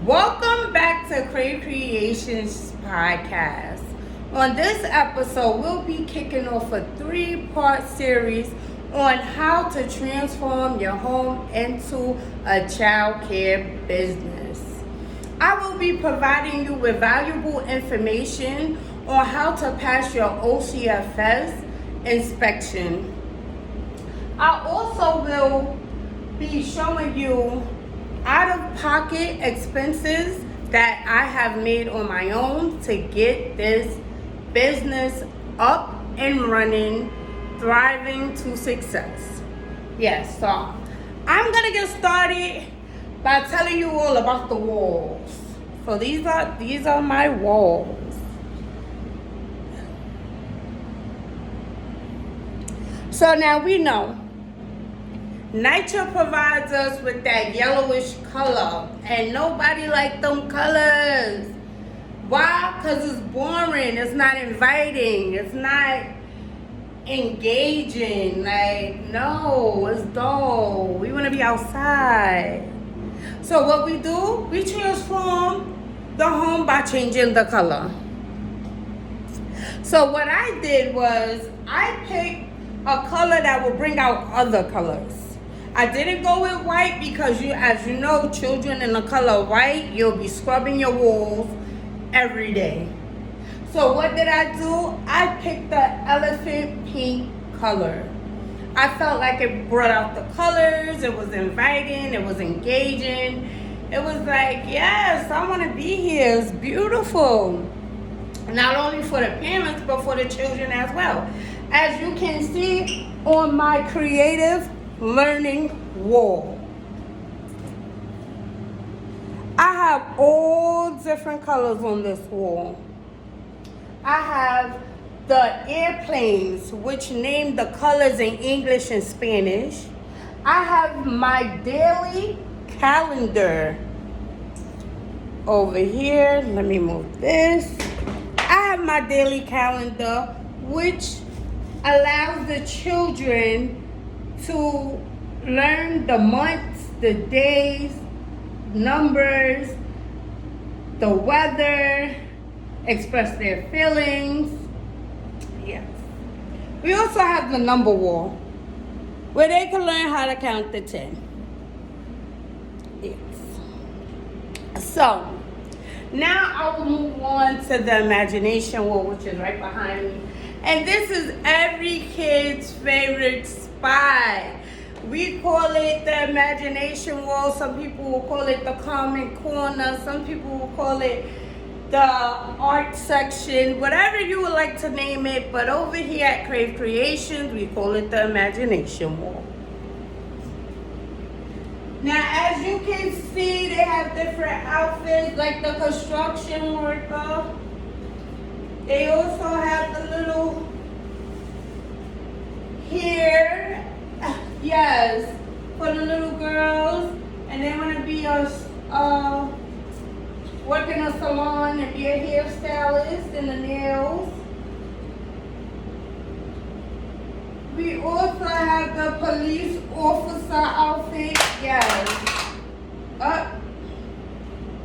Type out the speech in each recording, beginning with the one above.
Welcome back to Crave Creations Podcast. On this episode, we'll be kicking off a 3-part series on how to transform your home into a child care business. I will be providing you with valuable information on how to pass your OCFS inspection. I also will be showing you out-of-pocket expenses that I have made on my own to get this business up and running, thriving to success. Yes, so I'm gonna get started by telling you all about the walls. So these are my walls. So now we know NYCHA provides us with that yellowish color, and nobody like them colors. Why? Because it's boring, it's not inviting, it's not engaging. Like, no, it's dull. We want to be outside. So what we do, we transform the home by changing the color. So what I did was I picked a color that will bring out other colors. I didn't go with white because as you know, children in the color white, you'll be scrubbing your walls every day. So what did I do? I picked the elephant pink color. I felt like it brought out the colors, it was inviting, it was engaging. It was like, yes, I want to be here, it's beautiful. Not only for the parents, but for the children as well. As you can see on my creative learning wall, I have all different colors on this wall. I have the airplanes, which name the colors in English and Spanish. I have my daily calendar over here. Let me move this. I have my daily calendar, which allows the children to learn the months, the days, numbers, the weather, express their feelings. Yes. We also have the number wall, where they can learn how to count to 10. Yes. So, now I will move on to the imagination wall, which is right behind me. And this is every kid's favorite spot. We call it the imagination wall. Some people will call it the common corner. Some people will call it the art section. Whatever you would like to name it. But over here at Crave Creations, we call it the imagination wall. Now, as you can see, they have different outfits, like the construction worker. They also have the little hair, yes, for the little girls, and they want to be work in a salon and be a hairstylist and the nails. We also have the police officer outfit, yes.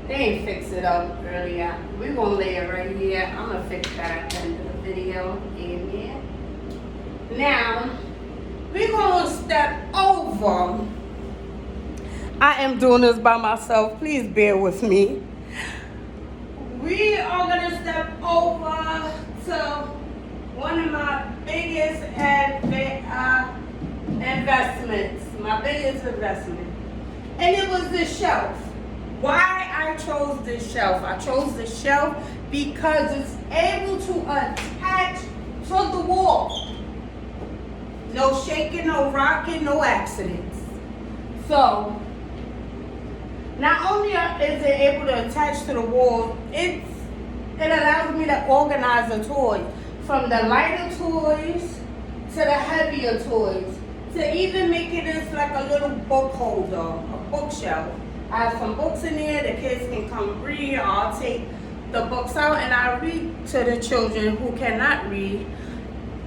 They ain't fix it up earlier. We're gonna lay it right here. I'm gonna fix that at the end of the video. Amen. Now, we're gonna step over. I am doing this by myself. Please bear with me. We are gonna step over to one of my biggest investments. My biggest investment. And it was the shelf. Why I chose this shelf? I chose the shelf because it's able to attach to the wall. No shaking, no rocking, no accidents. So, not only is it able to attach to the wall, it allows me to organize the toys. From the lighter toys to the heavier toys. To even make it as like a little book holder, a bookshelf. I have some books in there, the kids can come read. I'll take the books out and I read to the children who cannot read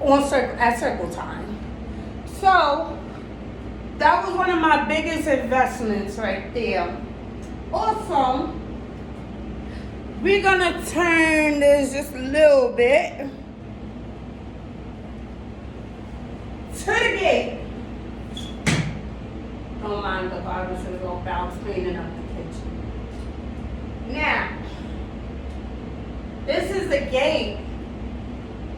at circle time. So that was one of my biggest investments right there. Also, we're gonna turn this just a little bit to the gate. Don't mind the garbage is all bounce cleaning up the kitchen. Now, this is the gate.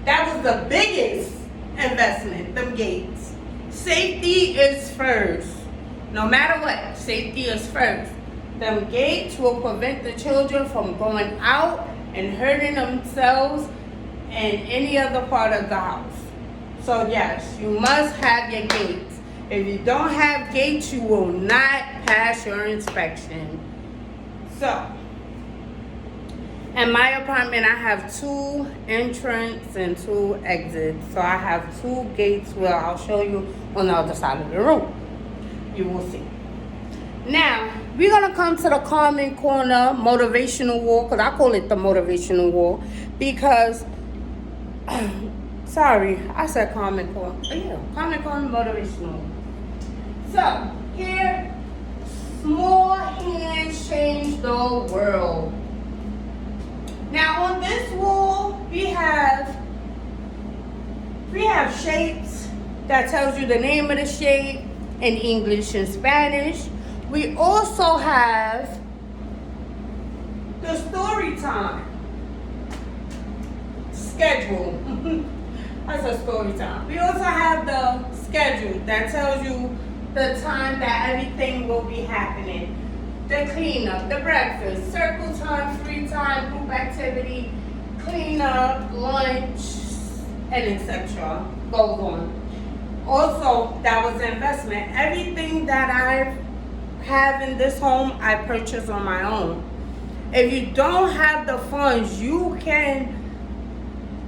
That was the biggest investment, them gates. Safety is first. No matter what, safety is first. Them gates will prevent the children from going out and hurting themselves in any other part of the house. So yes, you must have your gates. If you don't have gates, you will not pass your inspection. So, in my apartment, I have 2 entrances and 2 exits. So I have 2 gates where I'll show you on the other side of the room. You will see. Now, we're going to come to the Common Corner motivational wall, because I call it the motivational wall, because, sorry, I said Common Corner. Oh, yeah, Common Corner motivational wall. So, here, small hands change the world. Now, on this wall, we have shapes that tells you the name of the shape in English and Spanish. We also have the story time schedule. That's a story time. We also have the schedule that tells you the time that everything will be happening. The cleanup, the breakfast, circle time, free time, group activity, cleanup, lunch, and etc. goes on. Also, that was an investment. Everything that I have in this home, I purchase on my own. If you don't have the funds, you can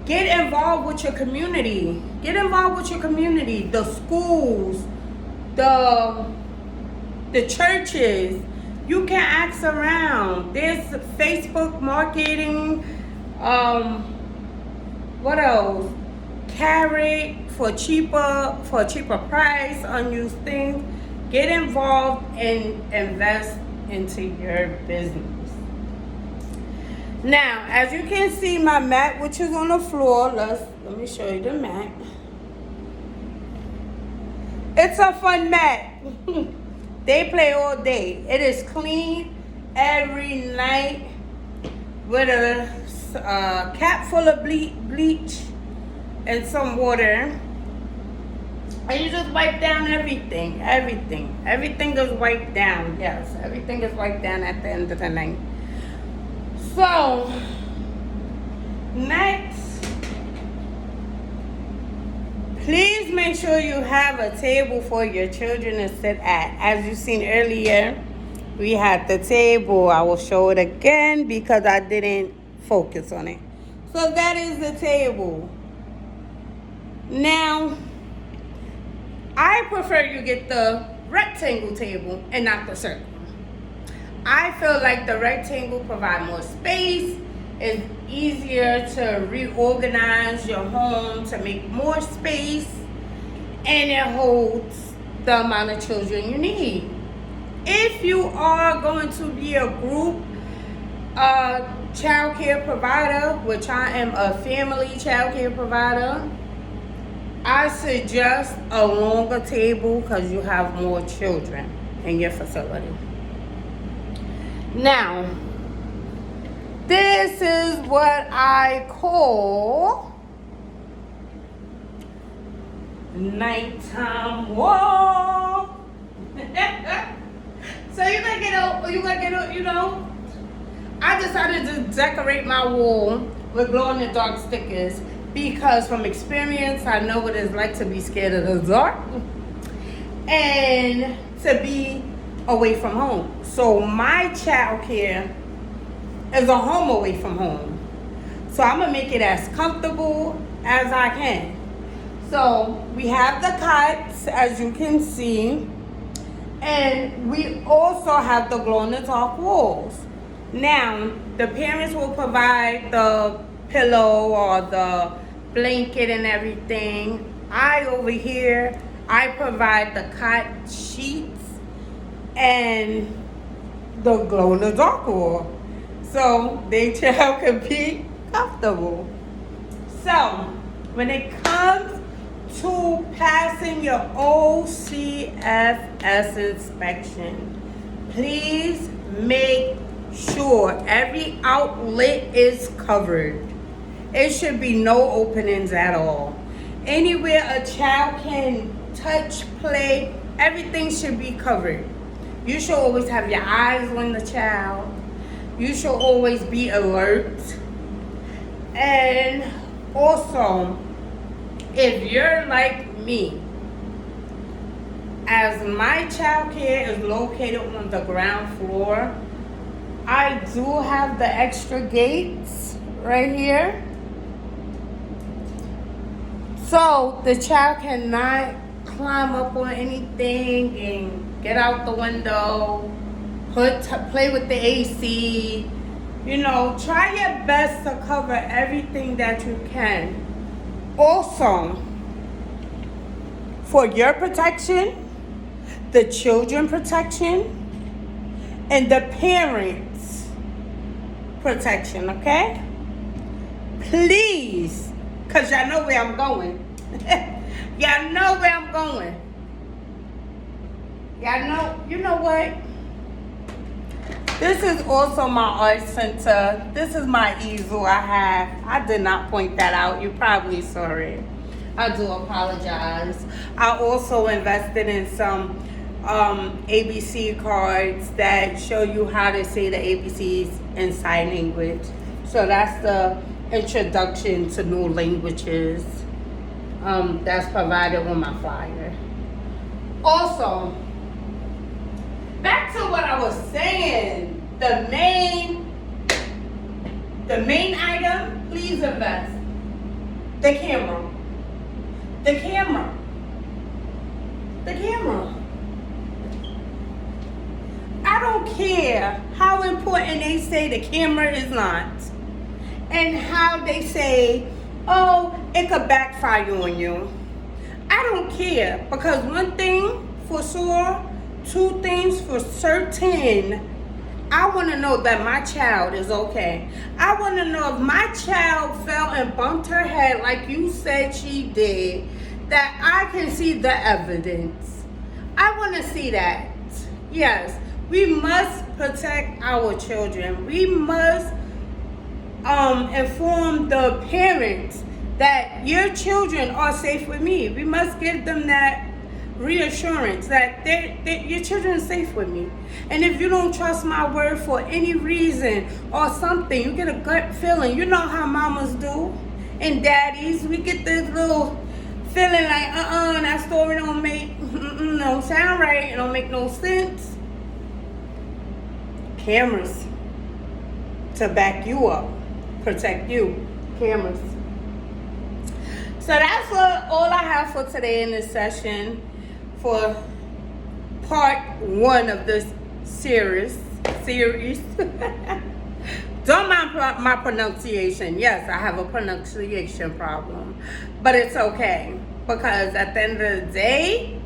get involved with your community. Get involved with your community, the schools, the churches. You can ask around. There's Facebook marketing. What else? Carrot for a cheaper price, unused things. Get involved and invest into your business. Now, as you can see, my mat, which is on the floor, let me show you the mat. It's a fun mat. They play all day. It is clean every night with a cap full of bleach and some water. And you just wipe down everything. Everything is wiped down. Yes, everything is wiped down at the end of the night. So, next, please make sure you have a table for your children to sit at. As you seen earlier, we had the table. I will show it again because I didn't focus on it. So that is the table. Now, I prefer you get the rectangle table and not the circle. I feel like the rectangle provides more space. It's easier to reorganize your home to make more space, and it holds the amount of children you need. If you are going to be a group child care provider, which I am a family child care provider, I suggest a longer table because you have more children in your facility. Now, this is what I call nighttime wall. So I decided to decorate my wall with glow-in-the-dark stickers because from experience, I know what it's like to be scared of the dark and to be away from home. So my child care is a home away from home. So I'm gonna make it as comfortable as I can. So we have the cots, as you can see, and we also have the glow-in-the-dark walls. Now, the parents will provide the pillow or the blanket and everything. Over here, I provide the cot sheets and the glow-in-the-dark wall. so their child can be comfortable. So when it comes to passing your OCFS inspection, please make sure every outlet is covered. It should be no openings at all. Anywhere a child can touch, play, everything should be covered. You should always have your eyes on the child. You should always be alert. And also, if you're like me, as my child care is located on the ground floor, I do have the extra gates right here. So the child cannot climb up on anything and get out the window, play with the AC. You know, try your best to cover everything that you can. Also, for your protection, the children protection, and the parents protection, okay? Please, because y'all know where I'm going. Y'all know where I'm going. Y'all know, you know what? This is also my art center. This is my easel I have. I did not point that out. You probably saw it. I do apologize. I also invested in some ABC cards that show you how to say the ABCs in sign language. So that's the introduction to new languages. That's provided on my flyer. Also, back to what I was saying, the main item, please invest. The camera. The camera. The camera. I don't care how important they say the camera is not, and how they say, oh, it could backfire on you. I don't care, because one thing for sure, two things for certain, I want to know that my child is okay. I want to know if my child fell and bumped her head like you said she did, that I can see the evidence. I want to see that. Yes, we must protect our children. We must inform the parents that your children are safe with me. We must give them that reassurance that your children are safe with me. And if you don't trust my word for any reason or something, you get a gut feeling. You know how mamas do and daddies. We get this little feeling like, that story don't sound right. It don't make no sense. Cameras to back you up, protect you. Cameras. So that's all I have for today in this session for part 1 of this series. Don't mind my pronunciation. Yes, I have a pronunciation problem, but it's okay, because at the end of the day,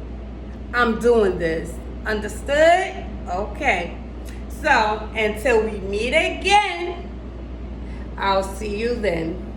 I'm doing this. Understood? Okay. So until we meet again, I'll see you then.